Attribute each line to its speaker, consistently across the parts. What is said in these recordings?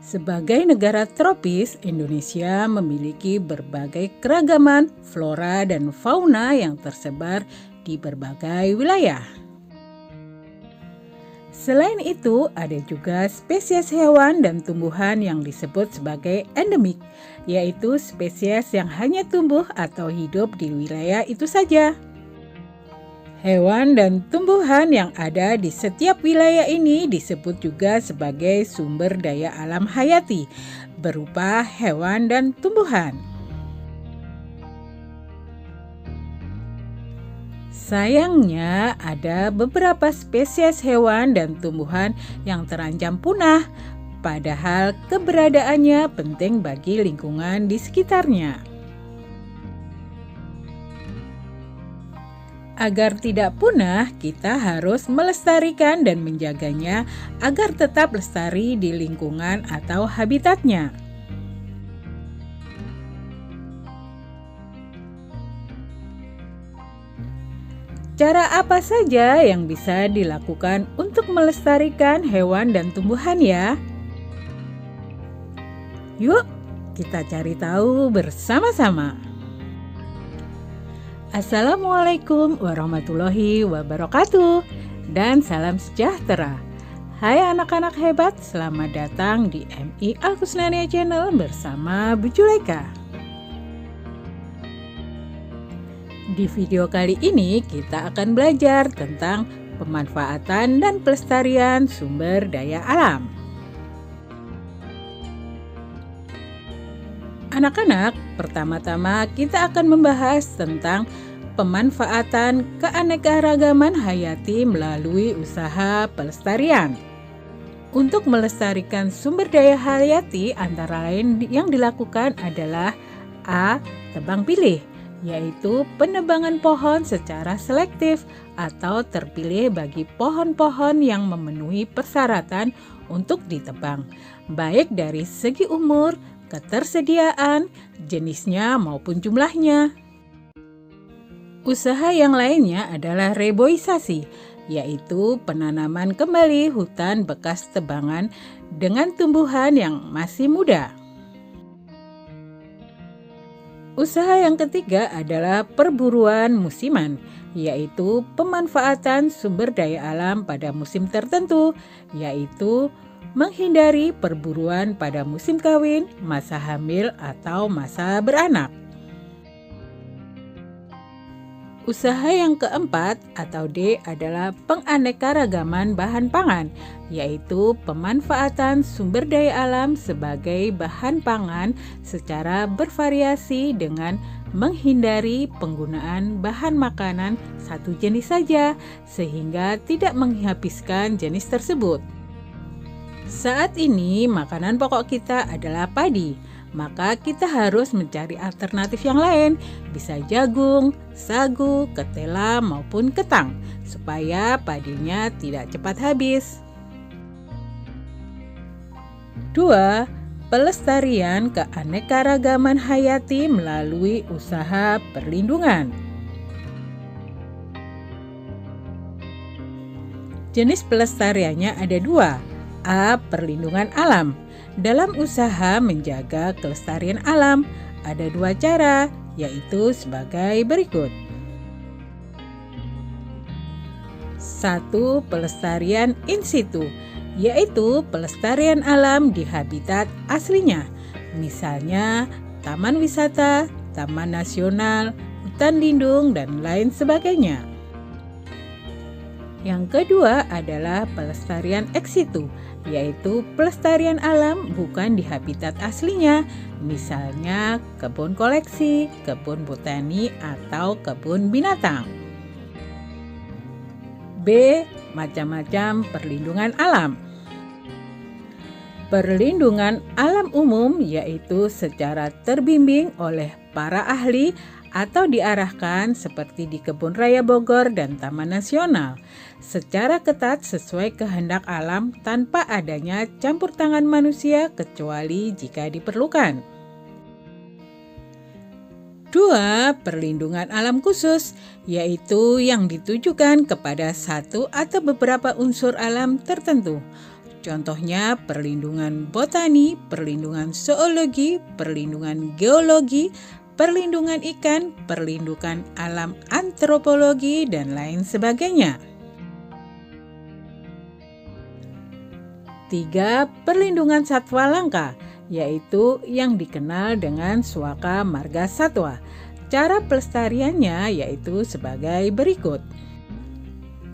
Speaker 1: Sebagai negara tropis, Indonesia memiliki berbagai keragaman flora dan fauna yang tersebar di berbagai wilayah. Selain itu, ada juga spesies hewan dan tumbuhan yang disebut sebagai endemik, yaitu spesies yang hanya tumbuh atau hidup di wilayah itu saja. Hewan dan tumbuhan yang ada di setiap wilayah ini disebut juga sebagai sumber daya alam hayati, berupa hewan dan tumbuhan. Sayangnya, ada beberapa spesies hewan dan tumbuhan yang terancam punah, padahal keberadaannya penting bagi lingkungan di sekitarnya. Agar tidak punah, kita harus melestarikan dan menjaganya agar tetap lestari di lingkungan atau habitatnya. Cara apa saja yang bisa dilakukan untuk melestarikan hewan dan tumbuhan ya? Yuk, kita cari tahu bersama-sama. Assalamualaikum warahmatullahi wabarakatuh dan salam sejahtera. Hai anak-anak hebat, selamat datang di MI Al-Kusnania Channel bersama Bu Julaika. Di video kali ini kita akan belajar tentang pemanfaatan dan pelestarian sumber daya alam. Anak-anak, pertama-tama kita akan membahas tentang pemanfaatan keanekaragaman hayati melalui usaha pelestarian. Untuk melestarikan sumber daya hayati antara lain yang dilakukan adalah A. Tebang pilih, yaitu penebangan pohon secara selektif atau terpilih bagi pohon-pohon yang memenuhi persyaratan untuk ditebang, baik dari segi umur, ketersediaan, jenisnya maupun jumlahnya. Usaha yang lainnya adalah reboisasi, yaitu penanaman kembali hutan bekas tebangan dengan tumbuhan yang masih muda. Usaha yang ketiga adalah perburuan musiman, yaitu pemanfaatan sumber daya alam pada musim tertentu, yaitu menghindari perburuan pada musim kawin, masa hamil, atau masa beranak. Usaha yang keempat atau D adalah penganekaragaman bahan pangan, yaitu pemanfaatan sumber daya alam sebagai bahan pangan secara bervariasi dengan menghindari penggunaan bahan makanan satu jenis saja sehingga tidak menghabiskan jenis tersebut. Saat ini makanan pokok kita adalah padi, maka kita harus mencari alternatif yang lain, bisa jagung, sagu, ketela maupun ketang, supaya padinya tidak cepat habis. 2. Pelestarian keanekaragaman hayati melalui usaha perlindungan. Jenis pelestariannya ada 2. A. Perlindungan alam. Dalam usaha menjaga kelestarian alam, ada 2 cara, yaitu sebagai berikut. 1. Pelestarian in situ, yaitu pelestarian alam di habitat aslinya, misalnya taman wisata, taman nasional, hutan lindung, dan lain sebagainya. Yang kedua adalah pelestarian ex situ, yaitu pelestarian alam bukan di habitat aslinya, misalnya kebun koleksi, kebun botani, atau kebun binatang. B. Macam-macam perlindungan alam. Perlindungan alam umum yaitu secara terbimbing oleh para ahli atau diarahkan seperti di Kebun Raya Bogor dan Taman Nasional, secara ketat sesuai kehendak alam tanpa adanya campur tangan manusia kecuali jika diperlukan. 2. Perlindungan alam khusus, yaitu yang ditujukan kepada satu atau beberapa unsur alam tertentu. Contohnya perlindungan botani, perlindungan zoologi, perlindungan geologi, perlindungan ikan, perlindungan alam antropologi, dan lain sebagainya. 3. Perlindungan satwa langka, yaitu yang dikenal dengan Suaka Marga Satwa. Cara pelestariannya yaitu sebagai berikut.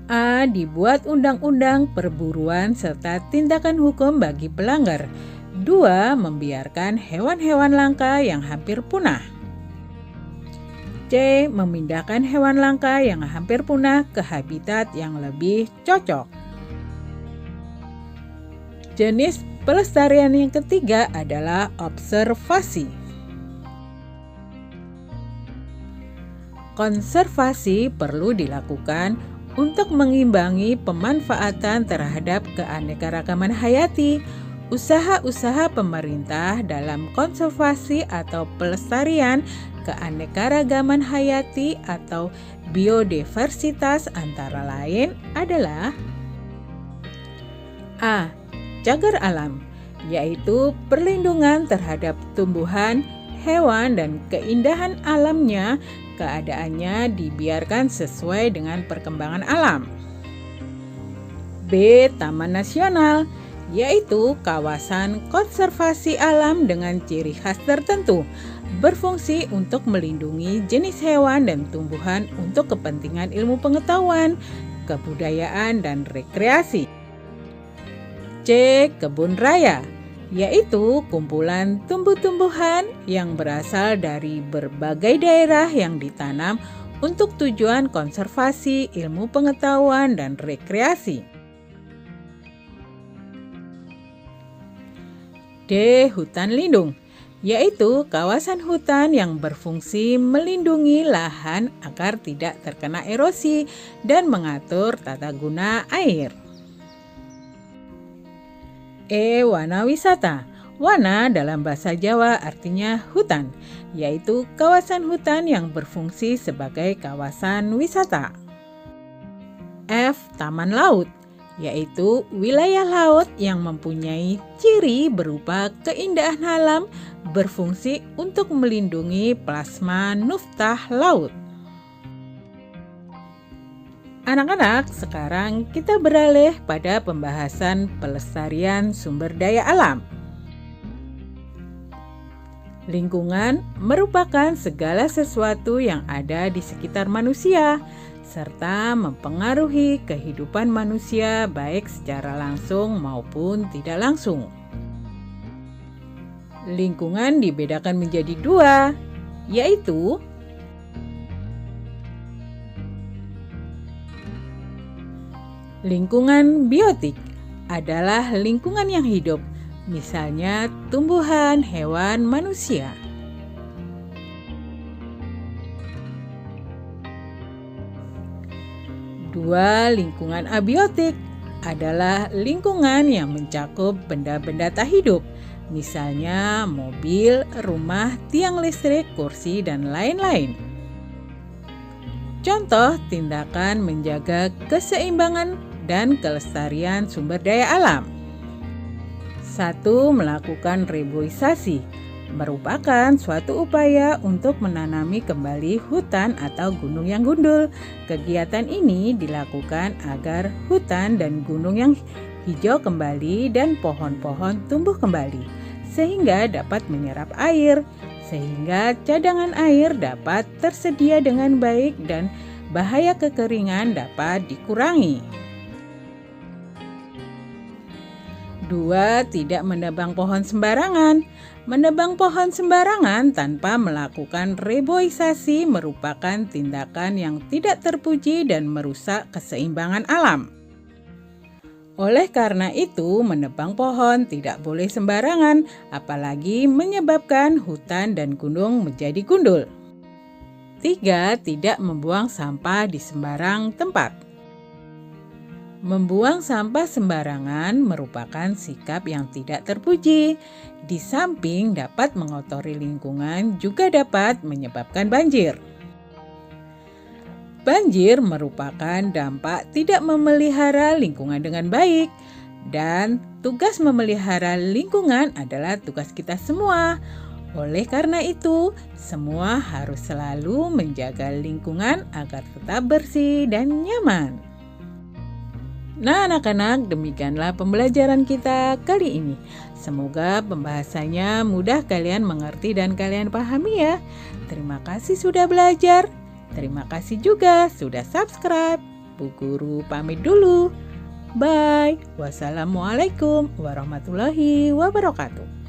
Speaker 1: A. Dibuat undang-undang perburuan serta tindakan hukum bagi pelanggar. 2. Membiarkan hewan-hewan langka yang hampir punah. C. Memindahkan hewan langka yang hampir punah ke habitat yang lebih cocok. Jenis pelestarian yang ketiga adalah observasi. Konservasi perlu dilakukan untuk mengimbangi pemanfaatan terhadap keanekaragaman hayati. Usaha-usaha pemerintah dalam konservasi atau pelestarian keanekaragaman hayati atau biodiversitas antara lain adalah A. Cagar alam, yaitu perlindungan terhadap tumbuhan, hewan, dan keindahan alamnya. Keadaannya dibiarkan sesuai dengan perkembangan alam. B. Taman nasional, yaitu kawasan konservasi alam dengan ciri khas tertentu, berfungsi untuk melindungi jenis hewan dan tumbuhan untuk kepentingan ilmu pengetahuan, kebudayaan, dan rekreasi. C. Kebun raya, yaitu kumpulan tumbuh-tumbuhan yang berasal dari berbagai daerah yang ditanam untuk tujuan konservasi, ilmu pengetahuan, dan rekreasi. D. Hutan lindung, yaitu kawasan hutan yang berfungsi melindungi lahan agar tidak terkena erosi dan mengatur tata guna air. E. Wana wisata. Wana dalam bahasa Jawa artinya hutan, yaitu kawasan hutan yang berfungsi sebagai kawasan wisata. F. Taman laut, yaitu wilayah laut yang mempunyai ciri berupa keindahan alam, berfungsi untuk melindungi plasma nuftah laut. Anak-anak, sekarang kita beralih pada pembahasan pelestarian sumber daya alam. Lingkungan merupakan segala sesuatu yang ada di sekitar manusia, serta mempengaruhi kehidupan manusia baik secara langsung maupun tidak langsung. Lingkungan dibedakan menjadi dua, yaitu lingkungan biotik adalah lingkungan yang hidup, misalnya tumbuhan, hewan, manusia. Dua, lingkungan abiotik adalah lingkungan yang mencakup benda-benda tak hidup, misalnya mobil, rumah, tiang listrik, kursi, dan lain-lain. Contoh tindakan menjaga keseimbangan dan kelestarian sumber daya alam. 1. Melakukan reboisasi merupakan suatu upaya untuk menanami kembali hutan atau gunung yang gundul. Kegiatan ini dilakukan agar hutan dan gunung yang hijau kembali dan pohon-pohon tumbuh kembali, sehingga dapat menyerap air, sehingga cadangan air dapat tersedia dengan baik dan bahaya kekeringan dapat dikurangi. 2. Tidak menebang pohon sembarangan. Menebang pohon sembarangan tanpa melakukan reboisasi merupakan tindakan yang tidak terpuji dan merusak keseimbangan alam. Oleh karena itu, menebang pohon tidak boleh sembarangan, apalagi menyebabkan hutan dan gunung menjadi gundul. 3. Tidak membuang sampah di sembarang tempat. Membuang sampah sembarangan merupakan sikap yang tidak terpuji. Di samping dapat mengotori lingkungan, juga dapat menyebabkan banjir. Banjir merupakan dampak tidak memelihara lingkungan dengan baik. Dan tugas memelihara lingkungan adalah tugas kita semua. Oleh karena itu, semua harus selalu menjaga lingkungan agar tetap bersih dan nyaman. Nah, anak-anak, demikianlah pembelajaran kita kali ini. Semoga pembahasannya mudah kalian mengerti dan kalian pahami ya. Terima kasih sudah belajar. Terima kasih juga sudah subscribe. Bu Guru pamit dulu. Bye. Wassalamualaikum warahmatullahi wabarakatuh.